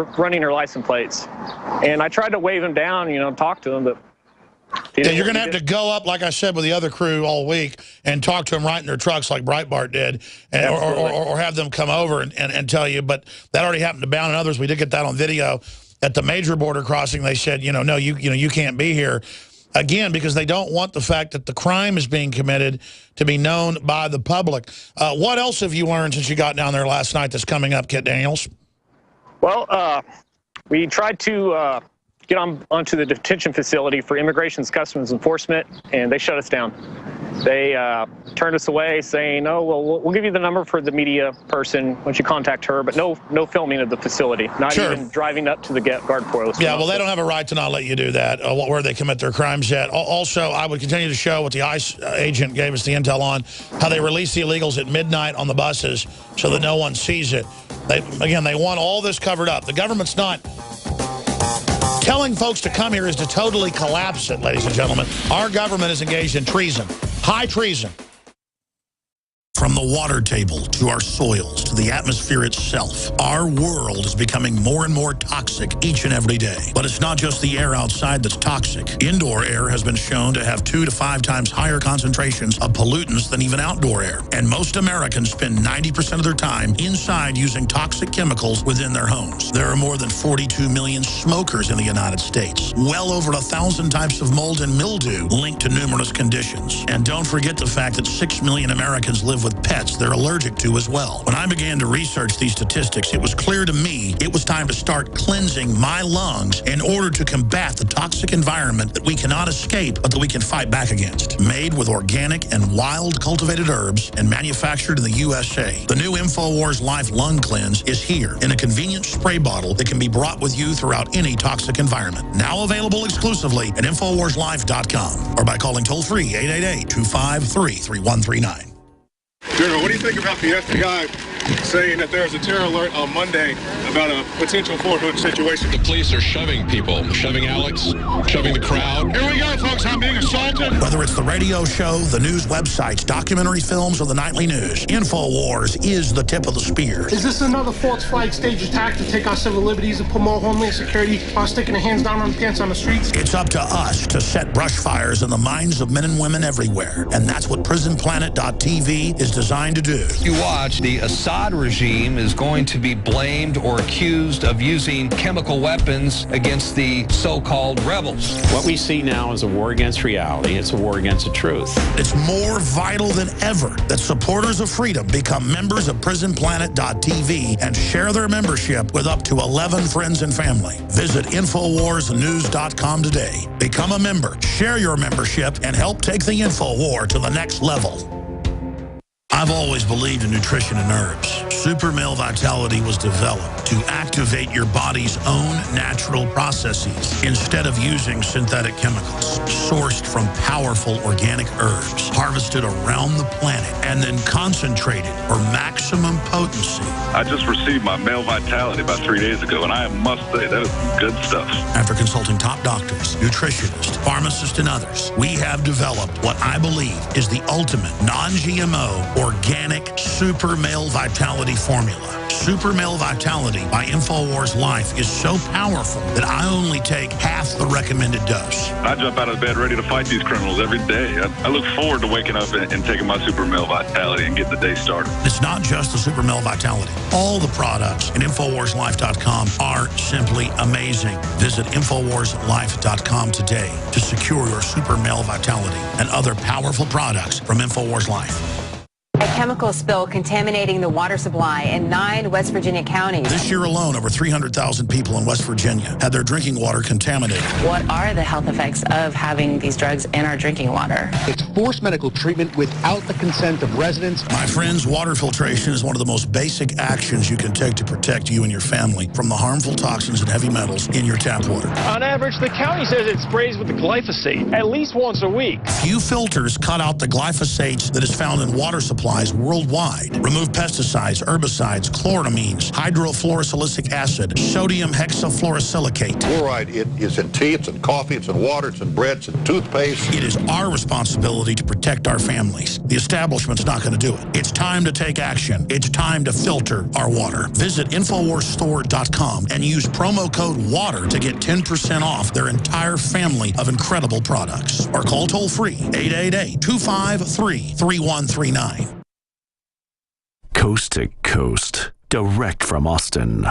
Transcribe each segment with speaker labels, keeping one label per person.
Speaker 1: running her license plates. And I tried to wave him down, you know, talk to him, but...
Speaker 2: Yeah, you're going to have to go up, like I said, with the other crew all week and talk to them right in their trucks like Breitbart did, and, or have them come over and tell you. But that already happened to Bound and others. We did get that on video at the major border crossing. They said, you know, no, you can't be here. Again, because they don't want the fact that the crime is being committed to be known by the public. What else have you learned since you got down there last night that's coming up, Kit Daniels?
Speaker 1: Well, we tried to get onto the detention facility for Immigration's Customs Enforcement, and they shut us down. They turned us away, saying, "Oh, well, we'll give you the number for the media person once you contact her, but no filming of the facility, not even driving up to the guard post."
Speaker 2: Yeah, well, they don't have a right to not let you do that, where they commit their crimes at. Also, I would continue to show what the ICE agent gave us the intel on, how they release the illegals at midnight on the buses so that no one sees it. Again, they want all this covered up. The government's not... Telling folks to come here is to totally collapse it, ladies and gentlemen. Our government is engaged in treason, high treason. From the water table to our soils to the atmosphere itself, our world is becoming more and more toxic each and every day. But it's not just the air outside that's toxic. Indoor air has been shown to have 2 to 5 times higher concentrations of pollutants than even outdoor air. And most Americans spend 90% of their time inside using toxic chemicals within their homes. There are more than 42 million smokers in the United States. Well over 1,000 types of mold and mildew linked to numerous conditions. And don't forget the fact that 6 million Americans live with pets they're allergic to as well. When I began to research these statistics, it was clear to me it was time to start cleansing my lungs in order to combat the toxic environment that we cannot escape, but that we can fight back against. Made with organic and wild cultivated herbs and manufactured in the USA, the new InfoWars Life Lung Cleanse is here in a convenient spray bottle that can be brought with you throughout any toxic environment. Now available exclusively at InfoWarsLife.com or by calling toll-free 888-253-3139.
Speaker 3: General, what do you think about the FBI saying that there's a terror alert on Monday about a potential Fort Hood situation?
Speaker 4: The police are shoving people, shoving Alex, shoving the crowd.
Speaker 3: Here we go, folks. I'm being assaulted.
Speaker 2: Whether it's the radio show, the news websites, documentary films, or the nightly news, InfoWars is the tip of the spear.
Speaker 5: Is this another false flag stage attack to take our civil liberties and put more homeland security while sticking their hands down on the pants on the streets?
Speaker 2: It's up to us to set brush fires in the minds of men and women everywhere. And that's what PrisonPlanet.tv is designed to do.
Speaker 6: You watch, the Assad regime is going to be blamed or accused of using chemical weapons against the so-called rebels.
Speaker 7: What we see now is a war against reality. It's a war against the truth.
Speaker 2: It's more vital than ever that supporters of freedom become members of PrisonPlanet.tv and share their membership with up to 11 friends and family. Visit InfoWarsNews.com today. Become a member, share your membership, and help take the InfoWar to the next level. I've always believed in nutrition and herbs. Super Male Vitality was developed to activate your body's own natural processes instead of using synthetic chemicals. Sourced from powerful organic herbs, harvested around the planet, and then concentrated for maximum potency.
Speaker 8: I just received my Male Vitality about 3 days ago, and I must say, that is good stuff.
Speaker 2: After consulting top doctors, nutritionists, pharmacists, and others, we have developed what I believe is the ultimate non-GMO organic Super Male Vitality formula. Super Male Vitality by InfoWars Life is so powerful that I only take half the recommended dose.
Speaker 8: I jump out of bed ready to fight these criminals every day. I look forward to waking up and taking my Super Male Vitality and getting the day started.
Speaker 2: It's not just the Super Male Vitality. All the products at InfoWarsLife.com are simply amazing. Visit InfoWarsLife.com today to secure your Super Male Vitality and other powerful products from InfoWars Life.
Speaker 9: A chemical spill contaminating the water supply in 9 West Virginia counties.
Speaker 2: This year alone, over 300,000 people in West Virginia had their drinking water contaminated.
Speaker 10: What are the health effects of having these drugs in our drinking water?
Speaker 11: It's forced medical treatment without the consent of residents.
Speaker 2: My friends, water filtration is one of the most basic actions you can take to protect you and your family from the harmful toxins and heavy metals in your tap water.
Speaker 12: On average, the county says it sprays with the glyphosate at least once a week.
Speaker 2: Few filters cut out the glyphosates that is found in water supply supplies worldwide. Remove pesticides, herbicides, chloramines, hydrofluorosilicic acid, sodium hexafluorosilicate.
Speaker 13: Fluoride, it is in tea, it's in coffee, it's in water, it's in bread, it's in toothpaste.
Speaker 2: It is our responsibility to protect our families. The establishment's not going to do it. It's time to take action. It's time to filter our water. Visit InfoWarsStore.com and use promo code WATER to get 10% off their entire family of incredible products. Or call toll-free 888-253-3139.
Speaker 14: Coast to coast, direct from Austin.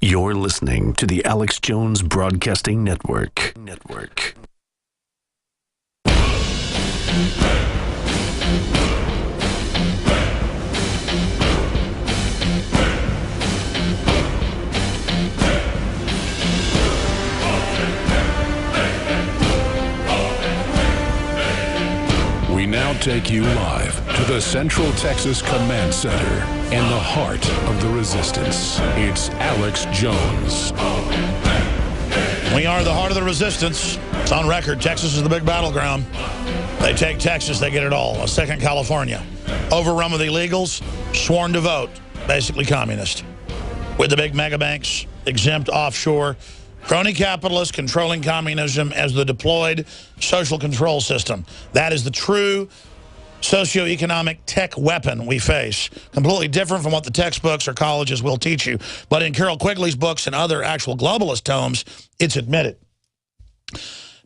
Speaker 14: You're listening to the Alex Jones Broadcasting Network.
Speaker 15: We now take you live to the Central Texas Command Center in the heart of the resistance. It's Alex Jones.
Speaker 2: We are the heart of the resistance. It's on record. Texas is the big battleground. They take Texas, they get it all. A second California. Overrun with illegals, sworn to vote, basically communist. With the big mega banks, exempt offshore, crony capitalists controlling communism as the deployed social control system. That is the true socioeconomic tech weapon we face. Completely different from what the textbooks or colleges will teach you. But in Carol Quigley's books and other actual globalist tomes, it's admitted.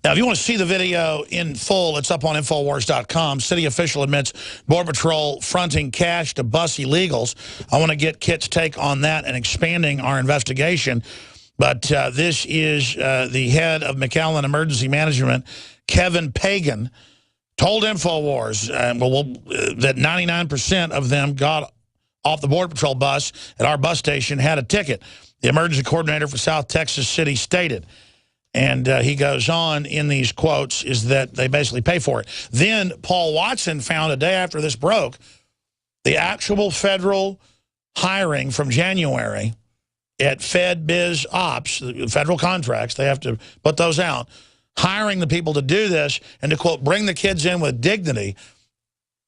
Speaker 2: Now, if you want to see the video in full, it's up on Infowars.com. City official admits Border Patrol fronting cash to bus illegals. I want to get Kit's take on that and expanding our investigation. But this is the head of McAllen Emergency Management, Kevin Pagan, told InfoWars that 99% of them got off the Border Patrol bus at our bus station, had a ticket. The emergency coordinator for South Texas City stated. And he goes on in these quotes is that they basically pay for it. Then Paul Watson found a day after this broke, the actual federal hiring from January at FedBiz Ops, the federal contracts, they have to put those out, hiring the people to do this and to, quote, bring the kids in with dignity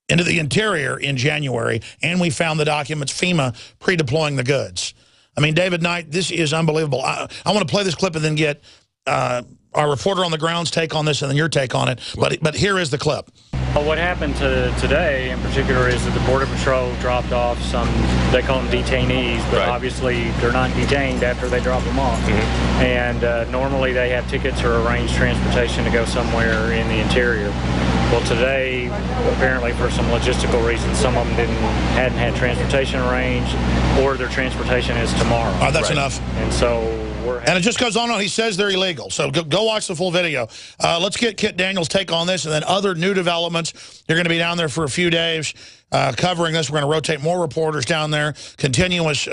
Speaker 2: into the interior in January. And we found the documents, FEMA pre-deploying the goods. I mean, David Knight, this is unbelievable. I want to play this clip and then get our reporter on the ground's take on this and then your take on it. But here is the clip.
Speaker 12: Well, what happened today in particular is that the Border Patrol dropped off some, they call them detainees, but obviously they're not detained after they drop them off. And normally they have tickets or arranged transportation to go somewhere in the interior. Well, today, apparently for some logistical reasons, some of them hadn't had transportation arranged, or their transportation is tomorrow.
Speaker 2: Oh, that's enough.
Speaker 12: And so
Speaker 2: and it just goes on. He says they're illegal. So go watch the full video. Let's get Kit Daniels' take on this and then other new developments. You're going to be down there for a few days covering this. We're going to rotate more reporters down there, continuous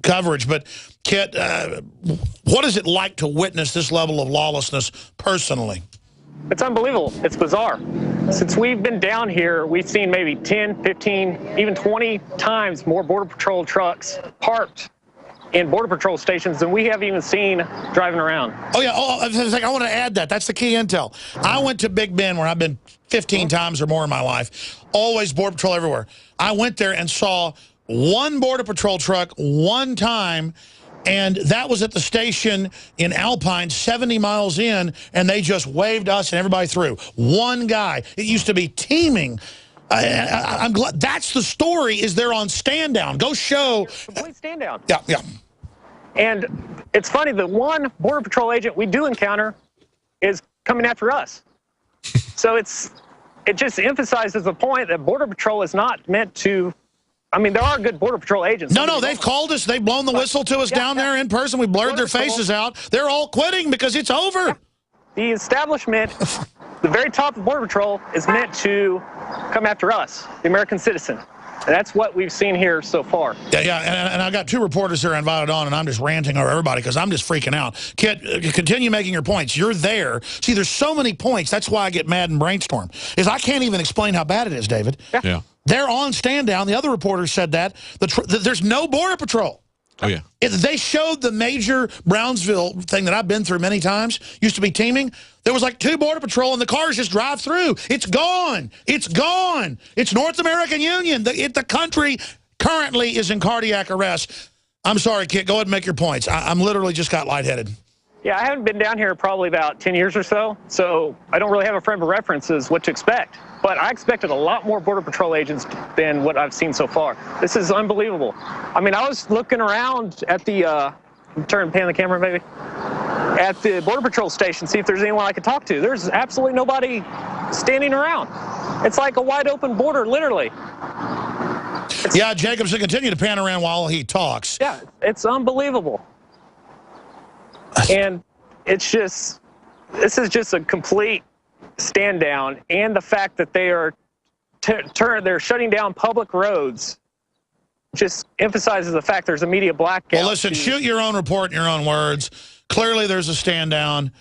Speaker 2: coverage. But Kit, what is it like to witness this level of lawlessness personally?
Speaker 1: It's unbelievable. It's bizarre. Since we've been down here, we've seen maybe 10, 15, even 20 times more Border Patrol trucks parked in Border Patrol stations than we have even seen driving around.
Speaker 2: Oh, yeah. Oh, I want to add that. That's the key intel. I went to Big Bend, where I've been 15 times or more in my life. Always Border Patrol everywhere. I went there and saw one Border Patrol truck one time, and that was at the station in Alpine, 70 miles in, and they just waved us and everybody through. One guy. It used to be teeming. I'm glad. That's the story, is they're on stand down. Go show.
Speaker 1: Complete stand down.
Speaker 2: Yeah, yeah.
Speaker 1: And it's funny, the one Border Patrol agent we do encounter is coming after us. So it just emphasizes the point that Border Patrol is not meant to, I mean, there are good Border Patrol agents.
Speaker 2: No, they've called us. They've blown the whistle to us down there in person. We blurred their faces out. They're all quitting because it's over.
Speaker 1: Yeah. The establishment, the very top of Border Patrol, is meant to come after us, the American citizen. And that's what we've seen here so far.
Speaker 2: Yeah, and I got two reporters here invited on, and I'm just ranting over everybody because I'm just freaking out. Kit, continue making your points. You're there. See, there's so many points. That's why I get mad and brainstorm. Is I can't even explain how bad it is, David.
Speaker 4: Yeah.
Speaker 2: They're on stand down. The other reporters said that. There's no Border Patrol.
Speaker 16: Oh, yeah.
Speaker 2: They showed the major Brownsville thing that I've been through many times, used to be teaming. There was like 2 Border Patrol, and the cars just drive through. It's gone. It's gone. It's North American Union. The country currently is in cardiac arrest. I'm sorry, Kit. Go ahead and make your points. I'm literally just got lightheaded.
Speaker 1: Yeah, I haven't been down here probably about 10 years or so, so I don't really have a frame of reference as what to expect. But I expected a lot more Border Patrol agents than what I've seen so far. This is unbelievable. I mean, I was looking around at the, pan the camera maybe, at the Border Patrol station, see if there's anyone I could talk to. There's absolutely nobody standing around. It's like a wide open border, literally.
Speaker 2: Yeah, Jacobs will continue to pan around while he talks.
Speaker 1: Yeah, it's unbelievable. And it's just, this is just a complete stand down, and the fact that they are they're shutting down public roads just emphasizes the fact there's a media blackout.
Speaker 2: Well, listen, shoot your own report in your own words. Clearly there's a stand down,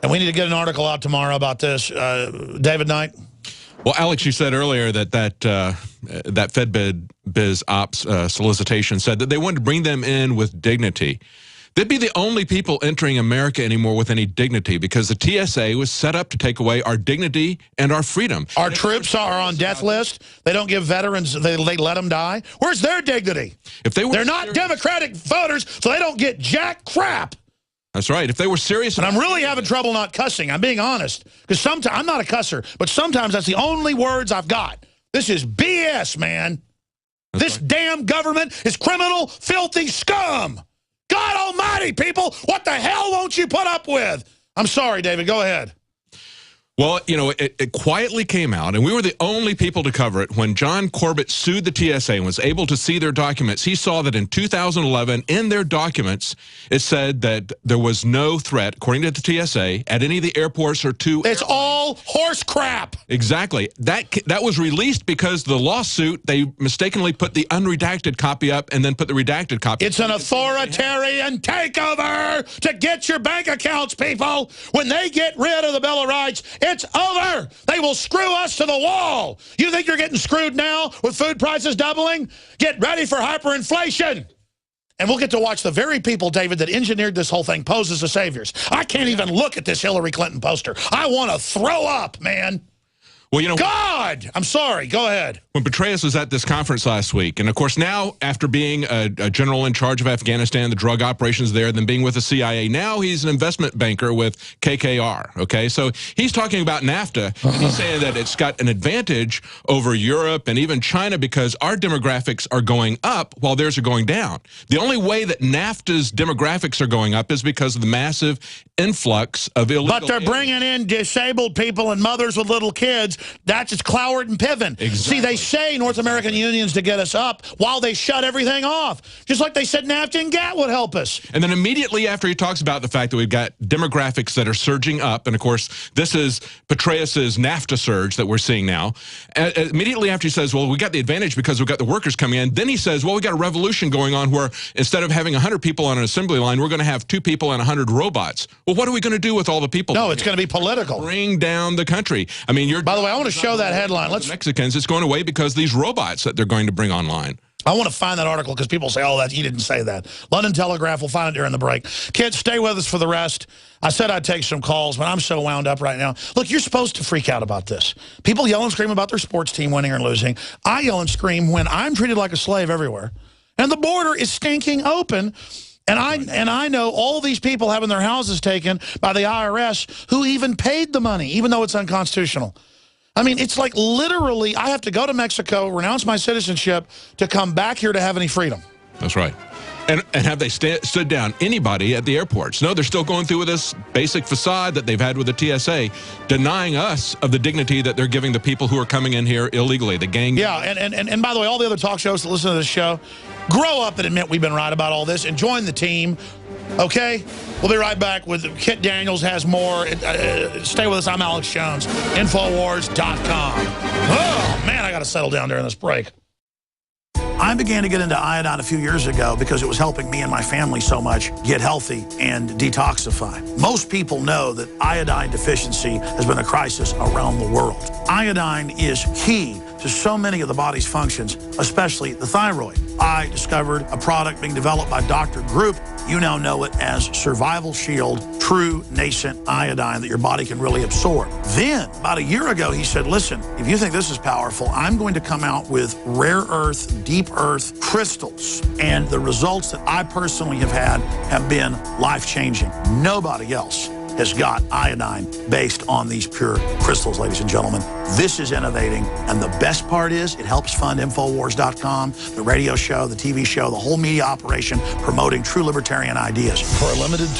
Speaker 2: and we need to get an article out tomorrow about this. David Knight?
Speaker 16: Well, Alex, you said earlier that that FedBiz Ops solicitation said that they wanted to bring them in with dignity. They'd be the only people entering America anymore with any dignity, because the TSA was set up to take away our dignity and our freedom.
Speaker 2: Our troops are on death list. They don't give veterans, they let them die. Where's their dignity?
Speaker 16: If they're
Speaker 2: not Democratic voters, so they don't get jack crap.
Speaker 16: That's right. If they were serious.
Speaker 2: And I'm really having trouble not cussing. I'm being honest. Because sometimes, I'm not a cusser, but sometimes that's the only words I've got. This is BS, man. This damn government is criminal, filthy scum. God almighty, people, what the hell won't you put up with? I'm sorry, David, go ahead.
Speaker 16: Well, you know, it quietly came out, and we were the only people to cover it. When John Corbett sued the TSA and was able to see their documents, he saw that in 2011, in their documents, it said that there was no threat, according to the TSA, at any of the airports or to
Speaker 2: It's all horse crap.
Speaker 16: Exactly. That was released because the lawsuit, they mistakenly put the unredacted copy up and then put the redacted copy.
Speaker 2: It's an authoritarian takeover to get your bank accounts, people. When they get rid of the Bill of Rights, it's over. They will screw us to the wall. You think you're getting screwed now with food prices doubling? Get ready for hyperinflation. And we'll get to watch the very people, David, that engineered this whole thing pose as the saviors. I can't even look at this Hillary Clinton poster. I want to throw up, man.
Speaker 16: Well, you know,
Speaker 2: God, I'm sorry. Go ahead.
Speaker 16: When Petraeus was at this conference last week, and of course now, after being a general in charge of Afghanistan, the drug operations there, then being with the CIA, now he's an investment banker with KKR, okay? So he's talking about NAFTA, and he's saying that it's got an advantage over Europe and even China because our demographics are going up while theirs are going down. The only way that NAFTA's demographics are going up is because of the massive influx of illegal
Speaker 2: But they're bringing in disabled people and mothers with little kids. That's just Cloward and Piven.
Speaker 16: Exactly.
Speaker 2: See, they say North American unions to get us up while they shut everything off. Just like they said NAFTA and GATT would help us.
Speaker 16: And then immediately after he talks about the fact that we've got demographics that are surging up, and of course, this is Petraeus's NAFTA surge that we're seeing now. Immediately after he says, well, we got the advantage because we've got the workers coming in, then he says, well, we got a revolution going on where instead of having 100 people on an assembly line, we're going to have 2 people and 100 robots. Well, what are we going to do with all the people?
Speaker 2: No, it's going to be political.
Speaker 16: Bring down the country. I mean,
Speaker 2: By the way, I want to show that headline.
Speaker 16: Let's Mexicans, it's going away because these robots that they're going to bring online.
Speaker 2: I want to find that article because people say, oh, that he didn't say that. London Telegraph, we'll find it during the break. Kids, stay with us for the rest. I said I'd take some calls, but I'm so wound up right now. Look, you're supposed to freak out about this. People yell and scream about their sports team winning or losing. I yell and scream when I'm treated like a slave everywhere. And the border is stinking open. And I know all these people having their houses taken by the IRS who even paid the money, even though it's unconstitutional. I mean, it's like literally I have to go to Mexico, renounce my citizenship to come back here to have any freedom.
Speaker 16: That's right. And have they stood down anybody at the airports? No, they're still going through with this basic facade that they've had with the TSA, denying us of the dignity that they're giving the people who are coming in here illegally, the gang.
Speaker 2: Yeah, and by the way, all the other talk shows that listen to this show, grow up and admit we've been right about all this and join the team, okay? We'll be right back with Kit Daniels has more. Stay with us. I'm Alex Jones, Infowars.com. Oh, man, I got to settle down during this break. I began to get into iodine a few years ago because it was helping me and my family so much get healthy and detoxify. Most people know that iodine deficiency has been a crisis around the world. Iodine is key to so many of the body's functions, especially the thyroid. I discovered a product being developed by Dr. Group. You now know it as Survival Shield True Nascent Iodine that your body can really absorb. Then, about a year ago, he said, listen, if you think this is powerful, I'm going to come out with rare earth, deep earth crystals. And the results that I personally have had have been life-changing. Nobody else has got iodine based on these pure crystals, ladies and gentlemen. This is innovating, and the best part is it helps fund Infowars.com, the radio show, the TV show, the whole media operation promoting true libertarian ideas. For a limited